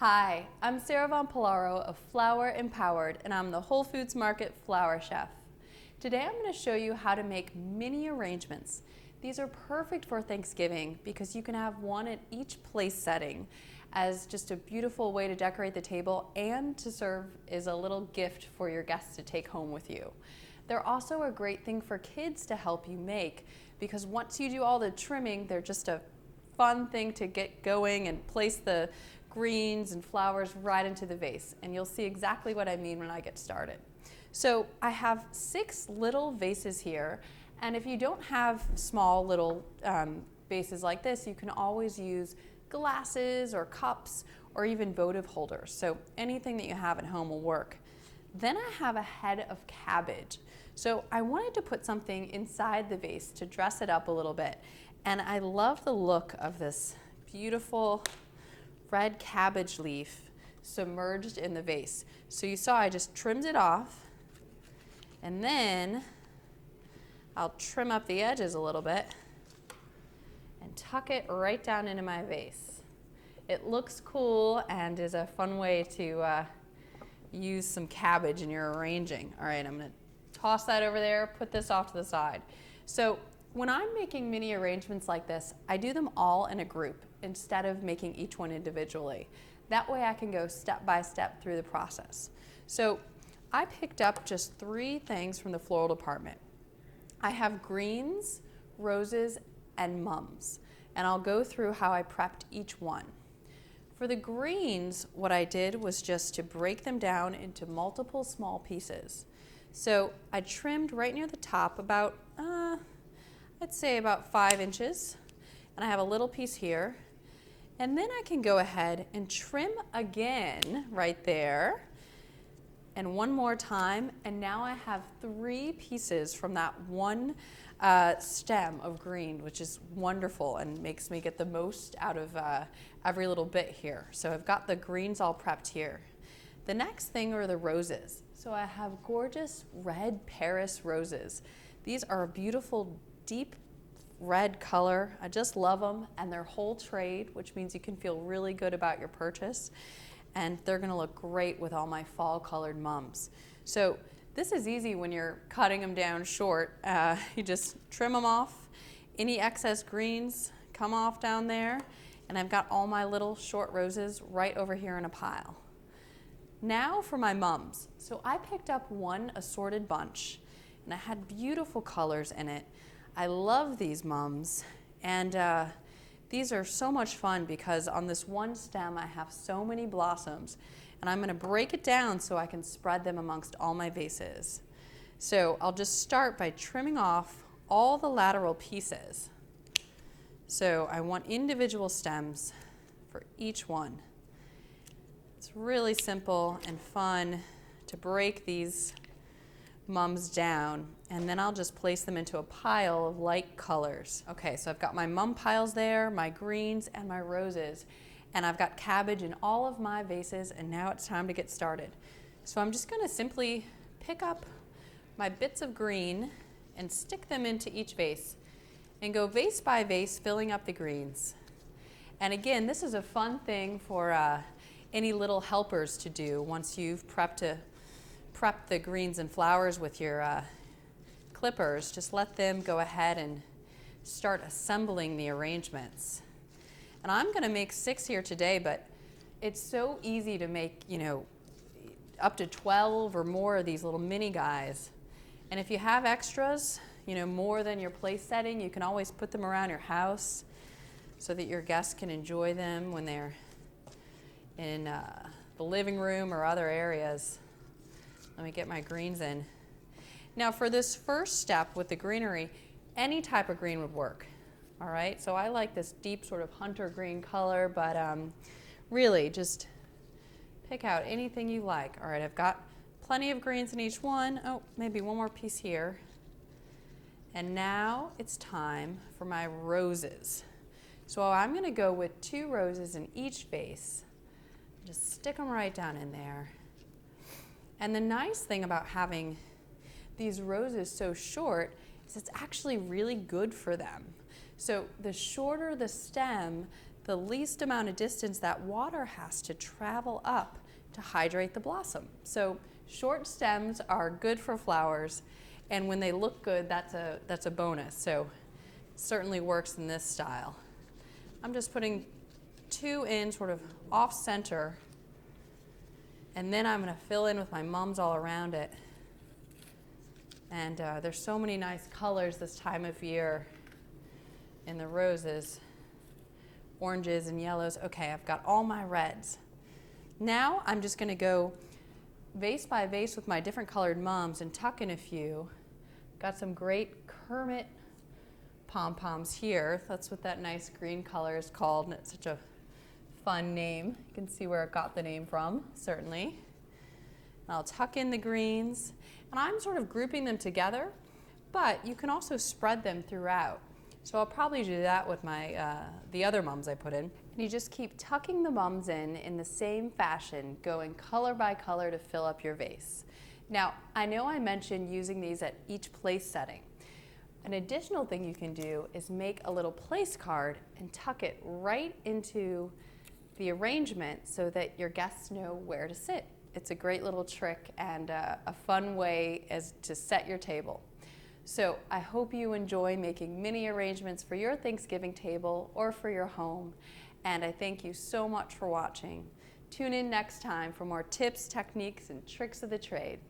Hi, I'm Sarah von Pollaro of Flower Empowered, and I'm the Whole Foods Market flower chef. Today I'm going to show you how to make mini arrangements. These are perfect for Thanksgiving because you can have one at each place setting as just a beautiful way to decorate the table and to serve as a little gift for your guests to take home with you. They're also a great thing for kids to help you make because once you do all the trimming, they're just a fun thing to get going and place the greens and flowers right into the vase, and you'll see exactly what I mean when I get started. So I have 6 little vases here, and if you don't have small little vases like this, you can always use glasses or cups or even votive holders. So anything that you have at home will work. Then I have a head of cabbage. So I wanted to put something inside the vase to dress it up a little bit, and I love the look of this beautiful red cabbage leaf submerged in the vase. So you saw I just trimmed it off, and then I'll trim up the edges a little bit and tuck it right down into my vase. It looks cool and is a fun way to use some cabbage in your arranging. All right, I'm gonna toss that over there, put this off to the side. So when I'm making mini arrangements like this, I do them all in a group instead of making each one individually. That way I can go step by step through the process. So I picked up just 3 things from the floral department. I have greens, roses, and mums, and I'll go through how I prepped each one. For the greens, what I did was just to break them down into multiple small pieces. So I trimmed right near the top about, I'd say about 5 inches, and I have a little piece here. And then I can go ahead and trim again right there, and one more time, and now I have 3 pieces from that one stem of green, which is wonderful and makes me get the most out of every little bit here. So I've got the greens all prepped here. The next thing are the roses. So I have gorgeous red Paris roses. These are a beautiful deep red color. I just love them, and they're whole trade, which means you can feel really good about your purchase, and they're gonna look great with all my fall colored mums. So this is easy when you're cutting them down short. You just trim them off. Any excess greens come off down there, and I've got all my little short roses right over here in a pile. Now for my mums. So I picked up one assorted bunch, and I had beautiful colors in it. I love these mums, and these are so much fun because on this one stem I have so many blossoms, and I'm going to break it down so I can spread them amongst all my vases. So I'll just start by trimming off all the lateral pieces. So I want individual stems for each one. It's really simple and fun to break these mums down, and then I'll just place them into a pile of light colors. Okay, so I've got my mum piles there, my greens, and my roses, and I've got cabbage in all of my vases, and now it's time to get started. So I'm just gonna simply pick up my bits of green and stick them into each vase and go vase by vase, filling up the greens. And again, this is a fun thing for any little helpers to do once you've prep the greens and flowers with your clippers. Just let them go ahead and start assembling the arrangements. And I'm going to make 6 here today, but it's so easy to make, up to 12 or more of these little mini guys. And if you have extras, more than your place setting, you can always put them around your house so that your guests can enjoy them when they're in the living room or other areas. Let me get my greens in. Now for this first step with the greenery, any type of green would work. All right, so I like this deep sort of hunter green color, but really just pick out anything you like. All right, I've got plenty of greens in each one. Oh, maybe one more piece here. And now it's time for my roses. So I'm gonna go with 2 roses in each vase. Just stick them right down in there. And the nice thing about having these roses so short is it's actually really good for them. So the shorter the stem, the least amount of distance that water has to travel up to hydrate the blossom. So short stems are good for flowers, and when they look good, that's a bonus. So it certainly works in this style. I'm just putting 2 in sort of off center, and then I'm going to fill in with my mums all around it. And there's so many nice colors this time of year in the roses. Oranges and yellows. Okay, I've got all my reds. Now I'm just going to go vase by vase with my different colored mums and tuck in a few. Got some great Kermit pom-poms here. That's what that nice green color is called, and it's such a fun name. You can see where it got the name from, certainly. And I'll tuck in the greens, and I'm sort of grouping them together, but you can also spread them throughout. So I'll probably do that with my the other mums I put in. And you just keep tucking the mums in the same fashion, going color by color to fill up your vase. Now, I know I mentioned using these at each place setting. An additional thing you can do is make a little place card and tuck it right into the arrangement so that your guests know where to sit. It's a great little trick and a fun way to set your table. So I hope you enjoy making mini arrangements for your Thanksgiving table or for your home. And I thank you so much for watching. Tune in next time for more tips, techniques, and tricks of the trade.